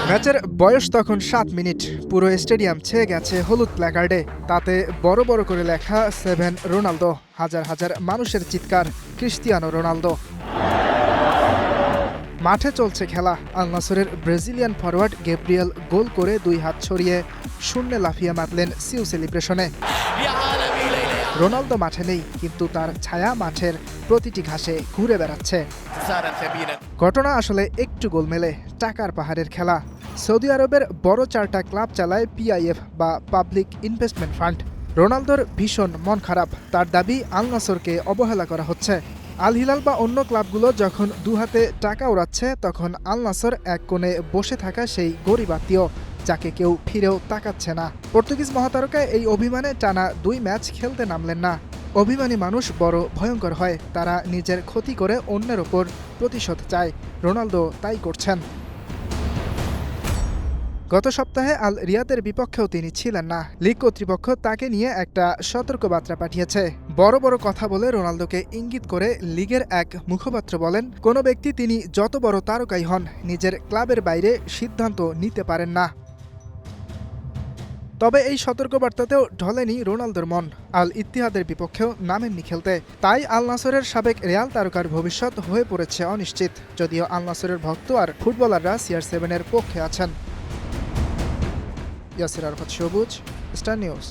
ম্যাচের বয়স তখন ৭ মিনিট। পুরো স্টেডিয়াম ছেয়ে গেছে হলুদ প্ল্যাকার্ডে। তাতে বড় বড় করে লেখা 7 রোনালদো। হাজার হাজার মানুষের চিৎকার, ক্রিস্টিয়ানো রোনালদো। মাঠে চলছে খেলা। আল নাসরের ব্রাজিলিয়ান ফরোয়ার্ড গ্যাব্রিয়েল গোল করে 2 হাত ছড়িয়ে শূন্যে লাফিয়ে মারলেন সিউ সেলিব্রেশনে। রোনালদো মাঠে নেই, কিন্তু তার ছায়া মাঠের প্রতিটি ঘাসে ঘুরে বেড়াচ্ছে। ঘটনা আসলে একটু গোলমেলে, টাকার পাহাড়ের খেলা। সৌদি আরবের বড় 4টা ক্লাব চালায় পিআইএফ বা পাবলিক ইনভেস্টমেন্ট ফান্ড। রোনালদোর ভীষণ মন খারাপ। তার দাবি আল নাসরকে অবহেলা করা হচ্ছে। আল হিলাল বা অন্য ক্লাবগুলো যখন দুহাতে টাকা উড়াচ্ছে, তখন আল নাসর এক কোণে বসে থাকা সেই গরিব আত্মীয়, যাকে কেউ ফিরেও তাকাচ্ছে না। পর্তুগিজ মহাতারকা এই অভিমানে টানা 2 ম্যাচ খেলতে নামলেন না। অভিমানী মানুষ বড় ভয়ঙ্কর হয়। তারা নিজের ক্ষতি করে অন্যের ওপর প্রতিশোধ চায়। রোনালদো তাই করছেন। গত সপ্তাহে আল রিয়াদের বিপক্ষেও তিনি ছিলেন না। লীগ কর্তৃপক্ষ তাকে নিয়ে একটা সতর্কবার্তা পাঠিয়েছে। বড় বড় কথা বলে রোনালদোকে ইঙ্গিত করে লিগের এক মুখপাত্র বলেন, কোনো ব্যক্তি তিনি যত বড় তারকাই হন, নিজের ক্লাবের বাইরে সিদ্ধান্ত নিতে পারেন না। তবে এই সতর্কবার্তাতেও ঢলেনি রোনালদোর মন। আল ইত্তিহাদের বিপক্ষেও নামেননি খেলতে। তাই আল নাসরের সাবেক রিয়াল তারকার ভবিষ্যৎ হয়ে পড়েছে অনিশ্চিত। যদিও আল নাসরের ভক্ত আর ফুটবলাররা CR7-এর পক্ষে আছেন। ইয়াসির আরাফাত সবুজ, স্টার নিউজ।